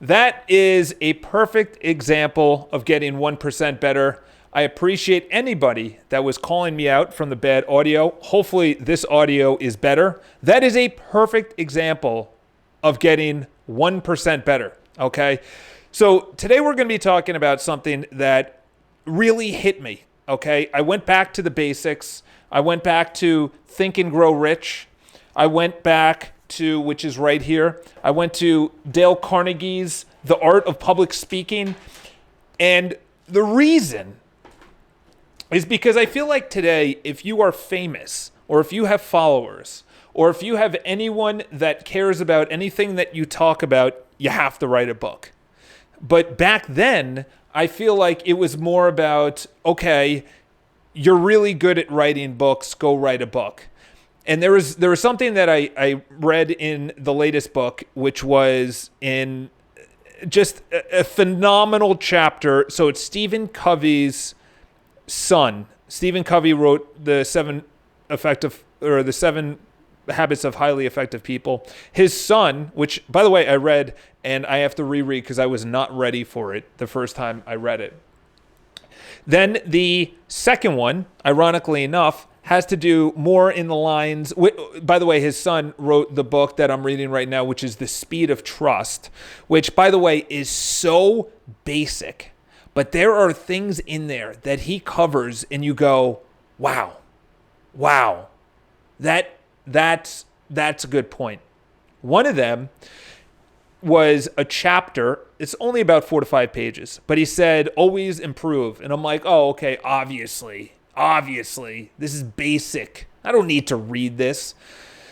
That is a perfect example of getting 1% better. I appreciate anybody that was calling me out from the bad audio. Hopefully this audio is better. That is a perfect example of getting 1% better, okay? So today we're going to be talking about something that really hit me, okay? I went back to the basics. I went back to Think and Grow Rich. I went back to, which is right here, I went to Dale Carnegie's The Art of Public Speaking. And the reason is because I feel like today, if you are famous, or if you have followers, or if you have anyone that cares about anything that you talk about, you have to write a book. But back then, I feel like it was more about, okay, you're really good at writing books, go write a book. And there was something that I read in the latest book, which was in just a phenomenal chapter. So it's Stephen Covey's son. Stephen Covey wrote the seven habits of highly effective people. His son, which by the way I read and I have to reread because I was not ready for it the first time I read it. Then the second one, ironically enough, has to do more in the lines. By the way, his son wrote the book that I'm reading right now, which is The Speed of Trust, which, by the way, is so basic. But there are things in there that he covers, and you go, wow, that's a good point. One of them was a chapter. It's only about 4 to 5 pages, but he said, always improve. And I'm like, oh, okay, obviously, this is basic. I don't need to read this.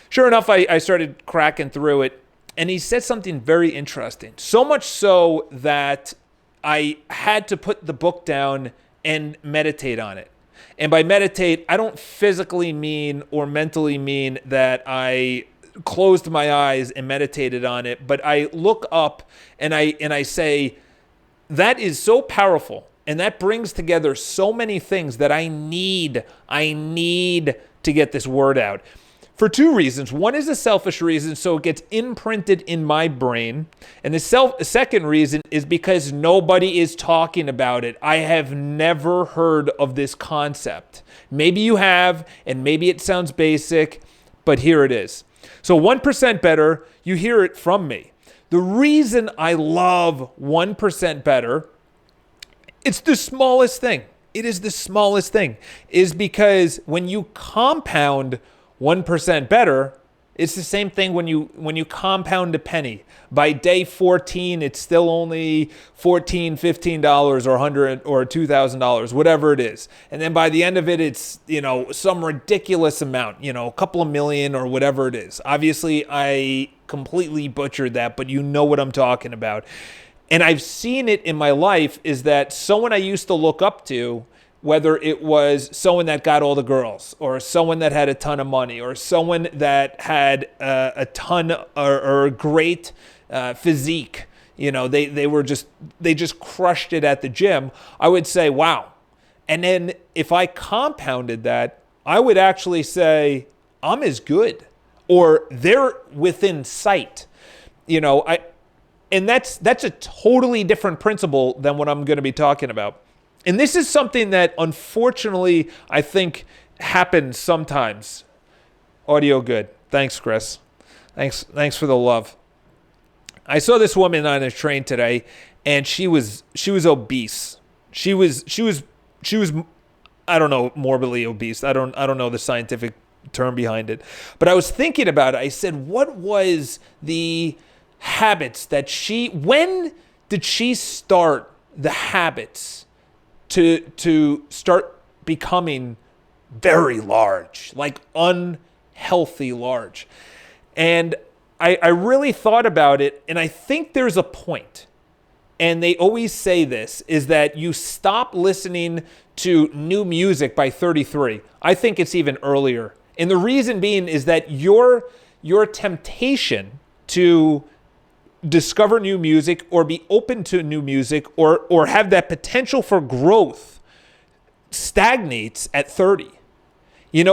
Sure enough, I started cracking through it, and he said something very interesting. So much so that I had to put the book down and meditate on it. And by meditate, I don't physically mean or mentally mean that I closed my eyes and meditated on it, but I look up and I say, that is so powerful. And that brings together so many things that I need to get this word out. For 2 reasons. One is a selfish reason, so it gets imprinted in my brain. And the second reason is because nobody is talking about it. I have never heard of this concept. Maybe you have, and maybe it sounds basic, but here it is. So 1% better, you hear it from me. The reason I love 1% better, it's the smallest thing. It is the smallest thing, is because when you compound 1% better, it's the same thing when you compound a penny. By day 14, it's still only $14, $15 or $100 or $2,000, whatever it is. And then by the end of it, it's, some ridiculous amount, a couple of million or whatever it is. Obviously, I completely butchered that, but you know what I'm talking about. And I've seen it in my life is that someone I used to look up to, whether it was someone that got all the girls or someone that had a ton of money or someone that had a ton or a great physique, they just crushed it at the gym, I would say, wow. And then if I compounded that, I would actually say, I'm as good, or they're within sight. And that's a totally different principle than what I'm going to be talking about. And this is something that, unfortunately, I think happens sometimes. Audio good. Thanks, Chris. Thanks for the love. I saw this woman on a train today, and she was obese. She was I don't know, morbidly obese. I don't know the scientific term behind it. But I was thinking about it. I said, what was the habits that when did she start the habits to start becoming very large, like unhealthy large? And I really thought about it, and I think there's a point. And they always say this, is that you stop listening to new music by 33. I think it's even earlier. And the reason being is that your temptation to discover new music or be open to new music or have that potential for growth stagnates at 30.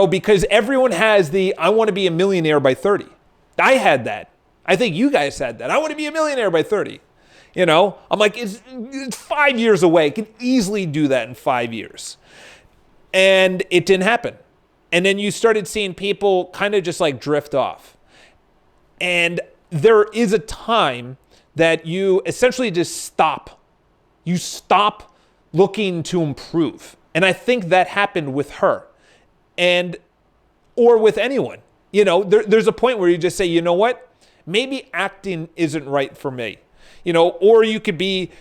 Because everyone has I want to be a millionaire by 30. I had that. I think you guys had that. I want to be a millionaire by 30. I'm like, it's 5 years away. I can easily do that in 5 years. And it didn't happen. And then you started seeing people kind of just like drift off. And there is a time that you essentially just stop. You stop looking to improve. And I think that happened with her or with anyone. There's a point where you just say, you know what? Maybe acting isn't right for me. Or you could be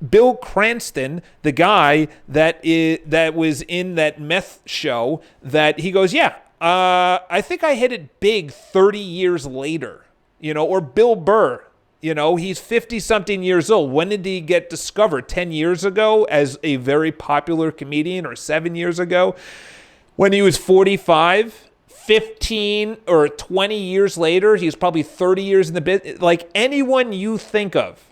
Bill Cranston, the guy that was in that meth show, that he goes, I think I hit it big 30 years later, or Bill Burr, he's 50 something years old. When did he get discovered? 10 years ago as a very popular comedian, or 7 years ago when he was 45? 15 or 20 years later, he's probably 30 years in the business. Like anyone you think of,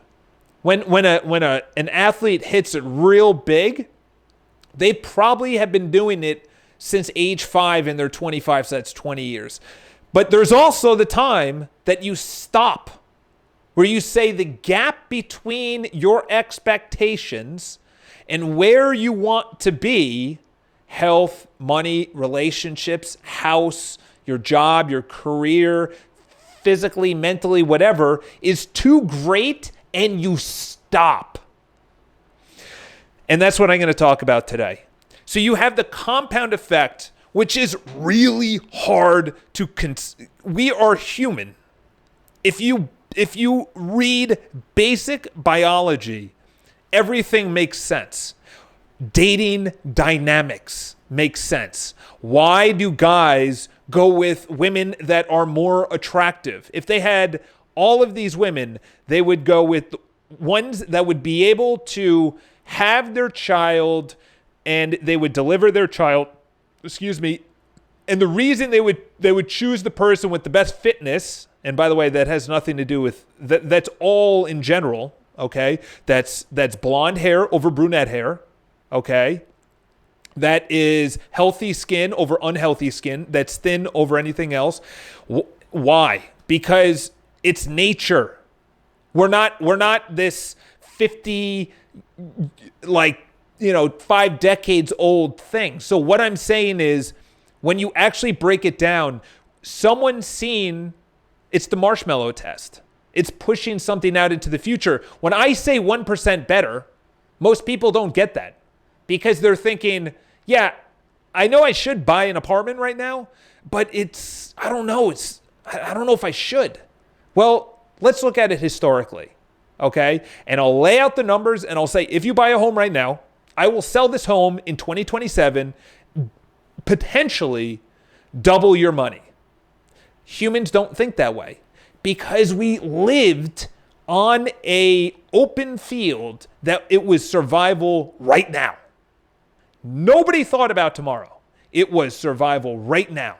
when an athlete hits it real big, they probably have been doing it since age 5 and they're 25, so that's 20 years. But there's also the time that you stop, where you say the gap between your expectations and where you want to be, health, money, relationships, house, your job, your career, physically, mentally, whatever, is too great, and you stop. And that's what I'm going to talk about today. So you have the compound effect, which is really hard to we are human. If you read basic biology, everything makes sense. Dating dynamics makes sense. Why do guys go with women that are more attractive? If they had all of these women, they would go with ones that would be able to have their child, and they would deliver their child, and the reason they would choose the person with the best fitness, and by the way, that has nothing to do with, that's all in general, okay? That's blonde hair over brunette hair, okay? That is healthy skin over unhealthy skin. That's thin over anything else. Why? Because it's nature. We're not this 50, 5 decades old thing. So what I'm saying is, when you actually break it down, someone's seen, it's the marshmallow test. It's pushing something out into the future. When I say 1% better, most people don't get that. Because they're thinking, I know I should buy an apartment right now, but I don't know if I should. Well, let's look at it historically, okay? And I'll lay out the numbers and I'll say, if you buy a home right now, I will sell this home in 2027, potentially double your money. Humans don't think that way because we lived on a open field that it was survival right now. Nobody thought about tomorrow. It was survival right now.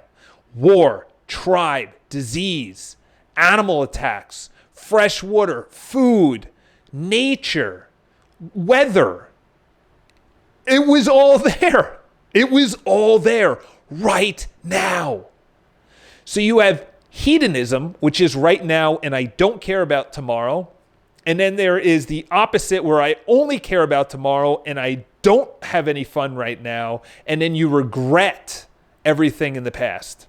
War, tribe, disease, animal attacks, fresh water, food, nature, weather. It was all there. It was all there right now. So you have hedonism, which is right now, and I don't care about tomorrow. And then there is the opposite, where I only care about tomorrow and I don't have any fun right now. And then you regret everything in the past.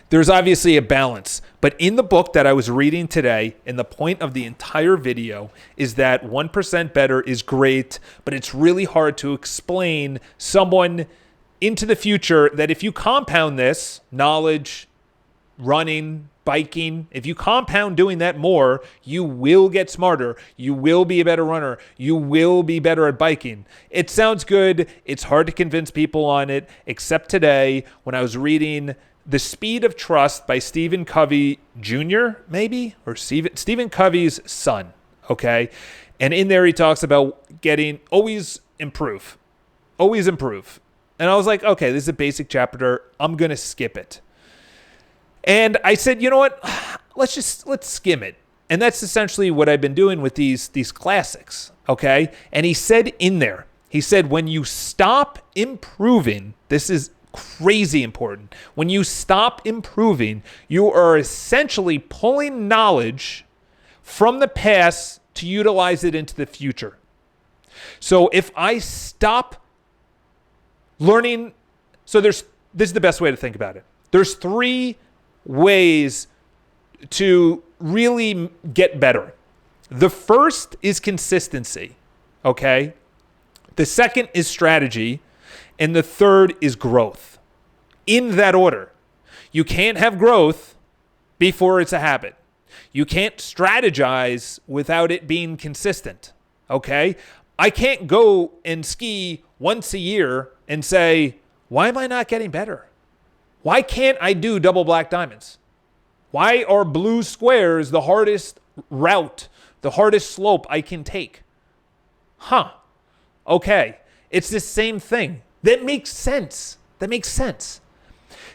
There's obviously a balance. But in the book that I was reading today, and the point of the entire video is that 1% better is great, but it's really hard to explain someone into the future that if you compound this, knowledge, running, biking, if you compound doing that more, you will get smarter. You will be a better runner. You will be better at biking. It sounds good. It's hard to convince people on it, except today when I was reading The Speed of Trust by Stephen Covey Jr., maybe, or Stephen Covey's son, okay? And in there he talks about always improve. And I was like, okay, this is a basic chapter. I'm going to skip it. And I said, you know what? Let's skim it. And that's essentially what I've been doing with these classics, okay? And he said in there, when you stop improving, this is crazy important. When you stop improving, you are essentially pulling knowledge from the past to to utilize it into the future. So if I stop learning, this is the best way to think about it. There's 3 ways to really get better. The first is consistency, okay? The second is strategy, and the third is growth. In that order. You can't have growth before it's a habit. You can't strategize without it being consistent, okay? I can't go and ski once a year and say, why am I not getting better? Why can't I do double black diamonds? Why are blue squares the hardest route, the hardest slope I can take? Okay. It's the same thing. That makes sense.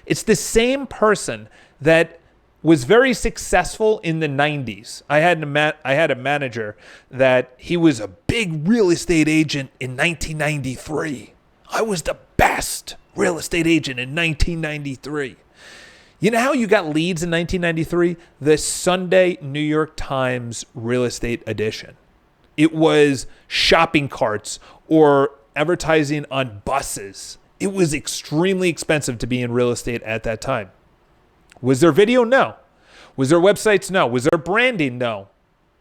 It's the same person that was very successful in the 90s. I had a manager that he was a big real estate agent in 1993. I was the best real estate agent in 1993. You know how you got leads in 1993? The Sunday New York Times real estate edition. It was shopping carts or advertising on buses. It was extremely expensive to be in real estate at that time. Was there video? No. Was there websites? No. Was there branding? No.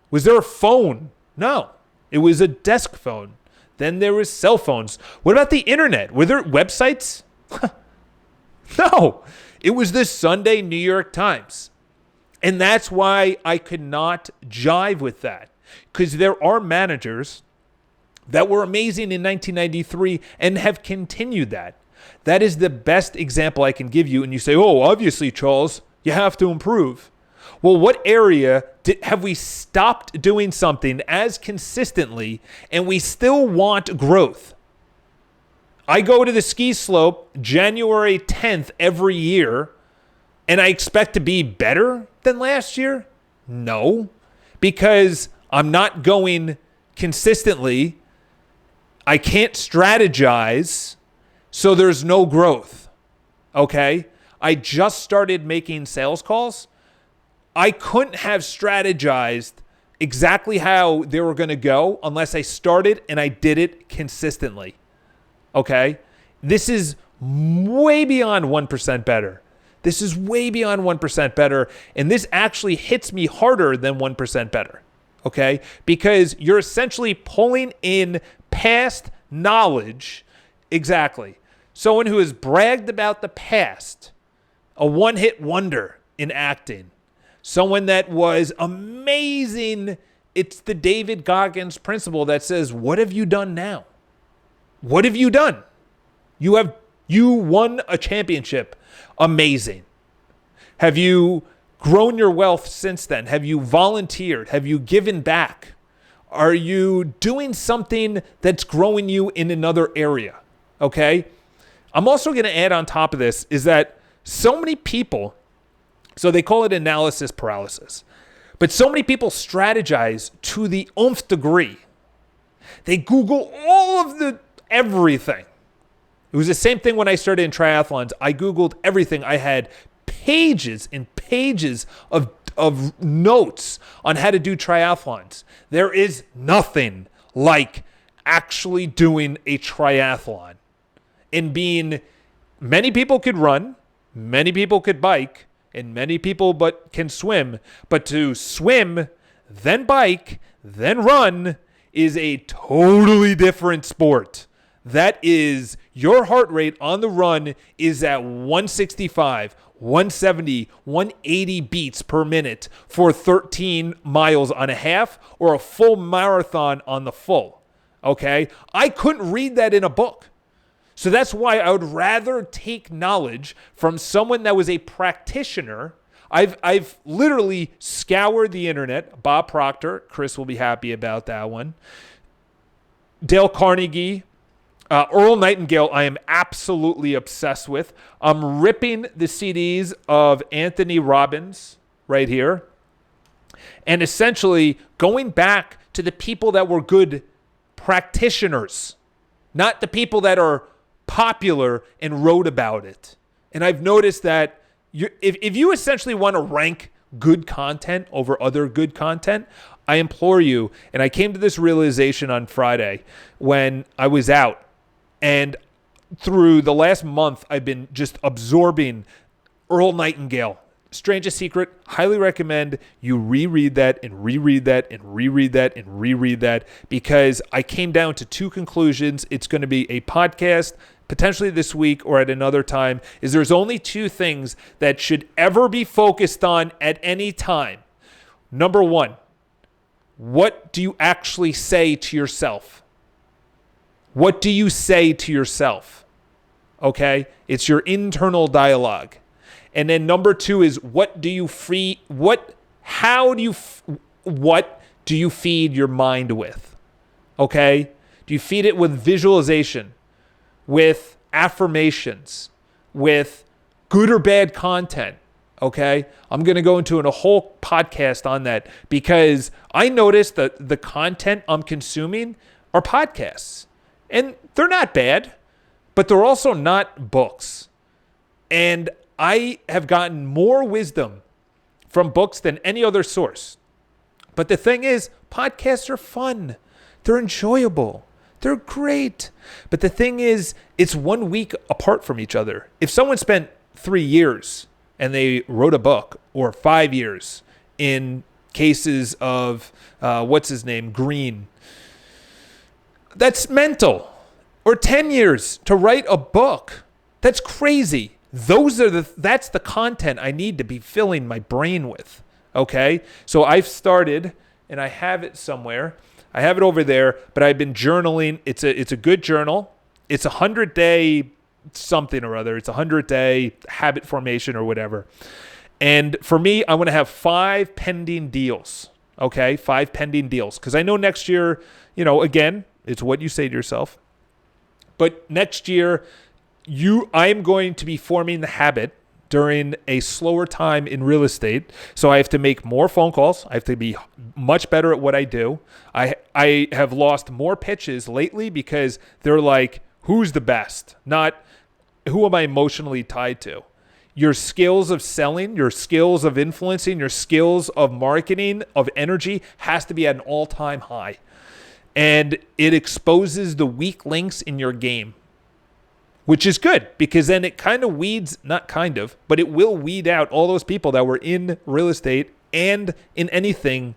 Was there a phone? No. It was a desk phone. Then there was cell phones. What about the internet? Were there websites? No. It was the Sunday New York Times. And that's why I could not jive with that. Because there are managers that were amazing in 1993 and have continued that. That is the best example I can give you. And you say, oh, obviously, Charles, you have to improve. Well, what area have we stopped doing something as consistently and we still want growth? I go to the ski slope January 10th every year and I expect to be better than last year? No, because I'm not going consistently. I can't strategize, so there's no growth, okay? I just started making sales calls. I couldn't have strategized exactly how they were going to go unless I started and I did it consistently, okay? This is way beyond 1% better. This is way beyond 1% better, and this actually hits me harder than 1% better, okay? Because you're essentially pulling in past knowledge. Exactly. Someone who has bragged about the past, a one-hit wonder in acting, someone that was amazing. It's the David Goggins principle that says, what have you done now? What have you done? You won a championship. Amazing. Have you grown your wealth since then? Have you volunteered? Have you given back? Are you doing something that's growing you in another area? Okay. I'm also going to add on top of this is that so many people, so they call it analysis paralysis, but so many people strategize to the nth degree. They Google all of everything. It was the same thing when I started in triathlons. I Googled everything. I had pages and pages of notes on how to do triathlons. There is nothing like actually doing a triathlon and many people could run, many people could bike, and many people can swim. But to swim, then bike, then run is a totally different sport. That is, your heart rate on the run is at 165, 170, 180 beats per minute for 13 miles on a half or a full marathon on the full. Okay? I couldn't read that in a book. So that's why I would rather take knowledge from someone that was a practitioner. I've literally scoured the internet. Bob Proctor, Chris will be happy about that one. Dale Carnegie, Earl Nightingale, I am absolutely obsessed with. I'm ripping the CDs of Anthony Robbins right here. And essentially going back to the people that were good practitioners, not the people that are popular and wrote about it. And I've noticed that if you essentially want to rank good content over other good content, I implore you, and I came to this realization on Friday when I was out, and through the last month, I've been just absorbing Earl Nightingale. Strangest Secret, highly recommend you reread that and reread that and reread that and reread that, because I came down to two conclusions. It's going to be a podcast potentially this week or at another time. Is there's only two things that should ever be focused on at any time. Number one, what do you actually say to yourself? What do you say to yourself? Okay? It's your internal dialogue. And then number two is what do you feed your mind with? Okay? Do you feed it with visualization, with affirmations, with good or bad content? Okay? I'm going to go into a whole podcast on that, because I noticed that the content I'm consuming are podcasts. And they're not bad, but they're also not books. And I have gotten more wisdom from books than any other source. But the thing is, podcasts are fun. They're enjoyable. They're great. But the thing is, it's 1 week apart from each other. If someone spent 3 years and they wrote a book, or 5 years in cases of, Green, that's mental. Or 10 years to write a book. That's crazy. That's the content I need to be filling my brain with. Okay? So I've started, and I have it somewhere. I have it over there, but I've been journaling. It's a good journal. It's 100-day something or other. It's 100-day habit formation or whatever. And for me, I want to have 5 pending deals. Okay? 5 pending deals. Because I know next year, again, it's what you say to yourself. But next year, I am going to be forming the habit during a slower time in real estate. So I have to make more phone calls. I have to be much better at what I do. I have lost more pitches lately because they're like, who's the best? Not who am I emotionally tied to? Your skills of selling, your skills of influencing, your skills of marketing, of energy has to be at an all-time high. And it exposes the weak links in your game, which is good, because then it kind of but it will weed out all those people that were in real estate and in anything.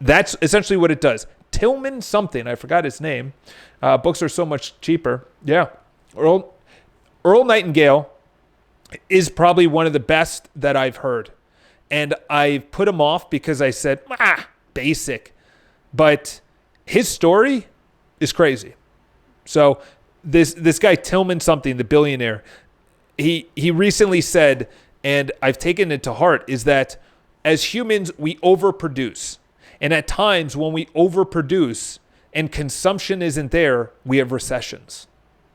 That's essentially what it does. Tillman something, I forgot his name. Books are so much cheaper. Yeah. Earl Nightingale is probably one of the best that I've heard. And I put him off because I said, basic. But his story is crazy. So this guy, Tillman something, the billionaire, he recently said, and I've taken it to heart, is that as humans, we overproduce. And at times when we overproduce and consumption isn't there, we have recessions.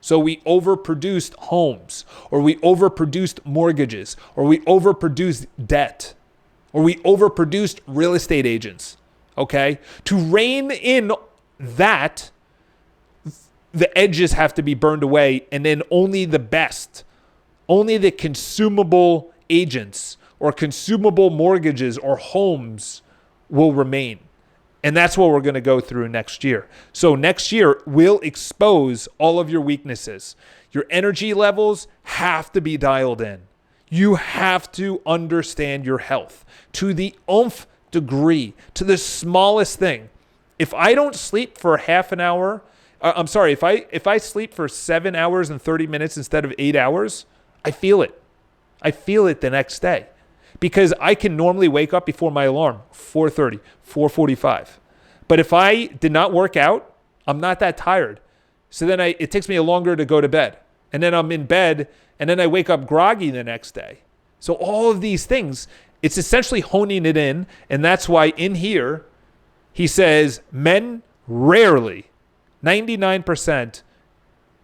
So we overproduced homes, or we overproduced mortgages, or we overproduced debt, or we overproduced real estate agents. Okay? To rein in that, the edges have to be burned away, and then only the best, only the consumable agents or consumable mortgages or homes will remain. And that's what we're going to go through next year. So next year will expose all of your weaknesses. Your energy levels have to be dialed in. You have to understand your health to the nth degree, to the smallest thing. If I don't sleep for half an hour, if I sleep for 7 hours and 30 minutes instead of 8 hours, I feel it. I feel it the next day. Because I can normally wake up before my alarm, 4:30, 4:45. But if I did not work out, I'm not that tired. So then it takes me longer to go to bed. And then I'm in bed, and then I wake up groggy the next day. So all of these things, it's essentially honing it in. And that's why in here, he says men rarely, 99%,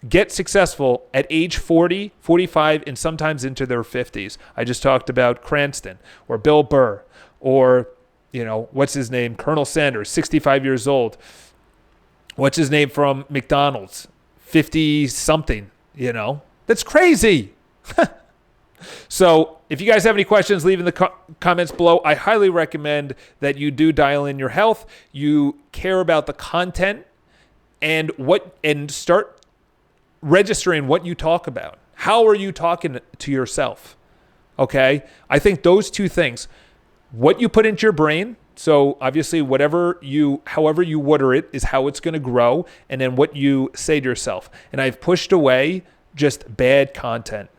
get successful at age 40, 45, and sometimes into their 50s. I just talked about Cranston or Bill Burr or, what's his name? Colonel Sanders, 65 years old. What's his name from McDonald's? 50-something, That's crazy. So if you guys have any questions, leave in the comments below. I highly recommend that you do dial in your health. You care about the content and start registering what you talk about. How are you talking to yourself? Okay? I think those two things, what you put into your brain, so obviously however you water it is how it's going to grow, and then what you say to yourself. And I've pushed away just bad content,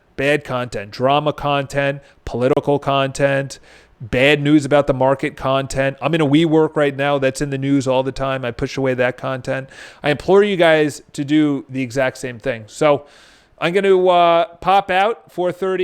drama content, political content, bad news about the market content. I'm in a WeWork right now that's in the news all the time. I push away that content. I implore you guys to do the exact same thing. So I'm going to pop out 4:30